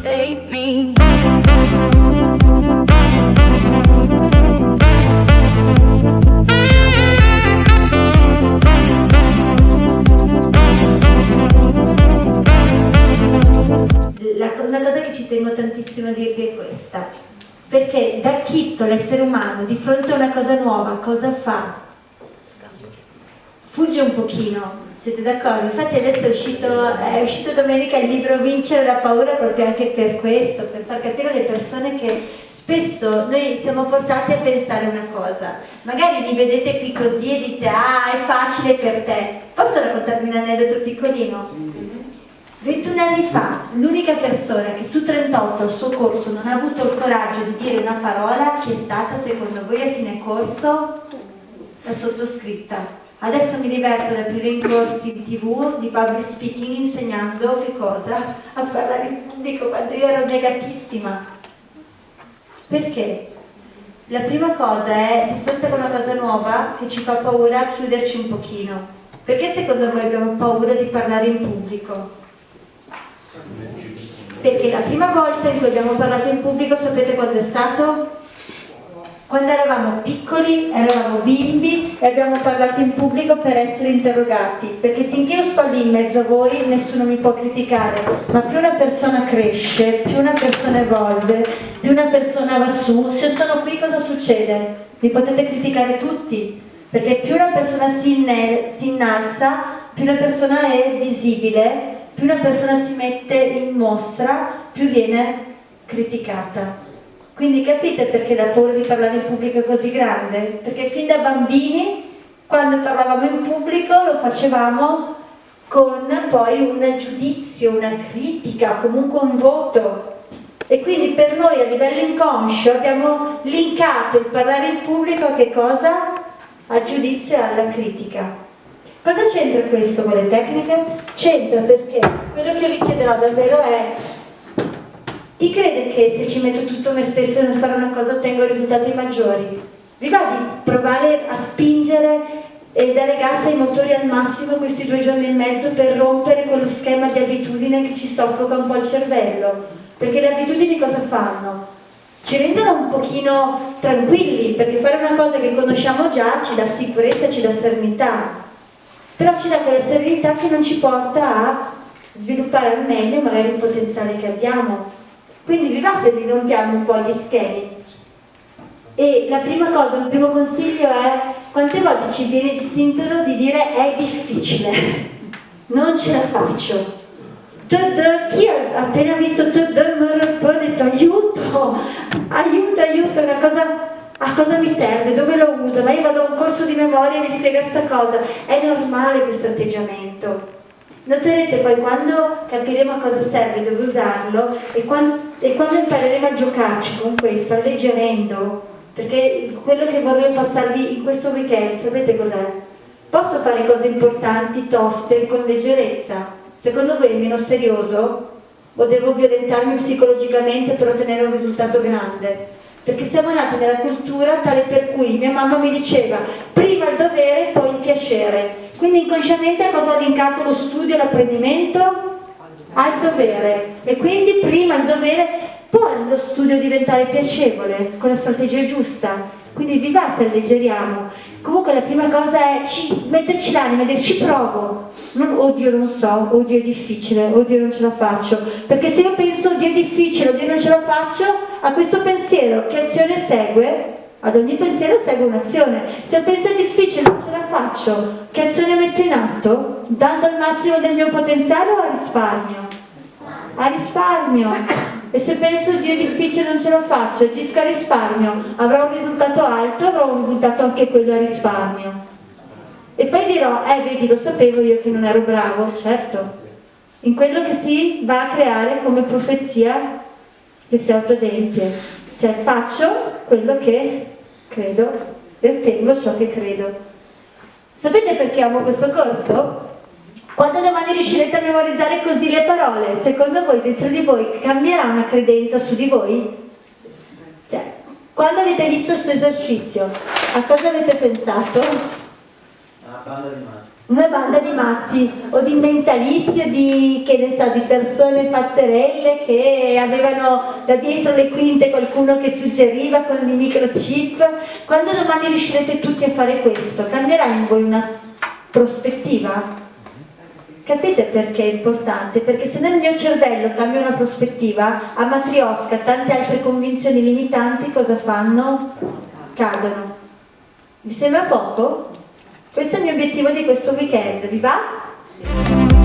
Take me. Una cosa che ci tengo tantissimo a dirvi è questa, perché da chitto l'essere umano di fronte a una cosa nuova cosa fa? Fugge un pochino, siete d'accordo? Infatti adesso è uscito domenica il libro Vincere la paura, proprio anche per questo, per far capire alle persone che spesso noi siamo portati a pensare una cosa, magari vi vedete qui così e dite ah è facile per te. Posso raccontarvi un aneddoto piccolino? 21 anni fa l'unica persona che su 38 al suo corso non ha avuto il coraggio di dire una parola, chi è stata secondo voi a fine corso? La sottoscritta. Adesso mi diverto ad aprire in corsi di TV, di public speaking, insegnando che cosa? A parlare in pubblico quando io ero negatissima. Perché? La prima cosa è, di fronte a una cosa nuova che ci fa paura, chiuderci un pochino. Perché secondo voi abbiamo paura di parlare in pubblico? Perché la prima volta in cui abbiamo parlato in pubblico, sapete quando è stato? Quando eravamo piccoli, eravamo bimbi e abbiamo parlato in pubblico per essere interrogati, perché finché io sto lì in mezzo a voi nessuno mi può criticare, ma più una persona cresce, più una persona evolve, più una persona va su, se sono qui cosa succede? Mi potete criticare tutti, perché più una persona si innalza, più una persona è visibile, più una persona si mette in mostra, più viene criticata. Quindi capite perché la paura di parlare in pubblico è così grande? Perché fin da bambini, quando parlavamo in pubblico, lo facevamo con poi un giudizio, una critica, comunque un voto. E quindi per noi a livello inconscio abbiamo linkato il parlare in pubblico a che cosa? Al giudizio e alla critica. Cosa c'entra questo con le tecniche? C'entra perché quello che io vi chiederò davvero è: chi crede che se ci metto tutto me stesso nel fare una cosa ottengo risultati maggiori? Vi va di provare a spingere e dare gas ai motori al massimo questi 2 giorni e mezzo per rompere quello schema di abitudine che ci soffoca un po' il cervello? Perché le abitudini cosa fanno? Ci rendono un pochino tranquilli, perché fare una cosa che conosciamo già ci dà sicurezza, ci dà serenità. Però ci dà quella serenità che non ci porta a sviluppare al meglio magari il potenziale che abbiamo. Quindi vi va se vi rompiamo un po' gli schemi. E la prima cosa, il primo consiglio è: quante volte ci viene distinto di dire è difficile, non ce la faccio. Chi ha appena visto ha detto aiuto, una cosa. A cosa mi serve? Dove lo uso? Ma io vado a un corso di memoria e mi spiega sta cosa. È normale questo atteggiamento. Noterete poi quando capiremo a cosa serve, dove usarlo e quando impareremo a giocarci con questo, alleggerendo, perché quello che vorrei passarvi in questo weekend, sapete cos'è? Posso fare cose importanti, toste, con leggerezza? Secondo voi è meno serioso? O devo violentarmi psicologicamente per ottenere un risultato grande? Perché siamo nati nella cultura tale per cui mia mamma mi diceva prima il dovere, poi il piacere. Quindi inconsciamente a cosa ho linkato lo studio e l'apprendimento? Al dovere. E quindi prima il dovere, poi lo studio diventare piacevole, con la strategia giusta. Quindi vi va se alleggeriamo. Comunque la prima cosa è metterci l'anima e dire ci provo. Non oddio non so, oddio è difficile, oddio non ce la faccio. Perché se io penso oddio è difficile, oddio non ce la faccio, a questo pensiero che azione segue? Ad ogni pensiero segue un'azione. Se penso è difficile, non ce la faccio, che azione metto in atto? Dando il massimo del mio potenziale o a risparmio? A risparmio. E se penso Dio è difficile non ce la faccio, agisco a risparmio, avrò un risultato alto, avrò un risultato anche quello a risparmio. E poi dirò, vedi, lo sapevo io che non ero bravo, certo. In quello che si va a creare come profezia che si autoadempie. Cioè faccio quello che credo e ottengo ciò che credo. Sapete perché amo questo corso? Quando domani riuscirete a memorizzare così le parole, secondo voi dentro di voi cambierà una credenza su di voi? Cioè, quando avete visto questo esercizio, a cosa avete pensato? Alla banda di mano. una banda di matti o di mentalisti o di, che ne so, di persone pazzerelle che avevano da dietro le quinte qualcuno che suggeriva con i microchip. Quando domani riuscirete tutti a fare questo, cambierà in voi una prospettiva? Capite perché è importante? Perché se nel mio cervello cambia una prospettiva, a matriosca tante altre convinzioni limitanti cosa fanno? Cadono. Vi sembra poco? Questo è il mio obiettivo di questo weekend, vi va?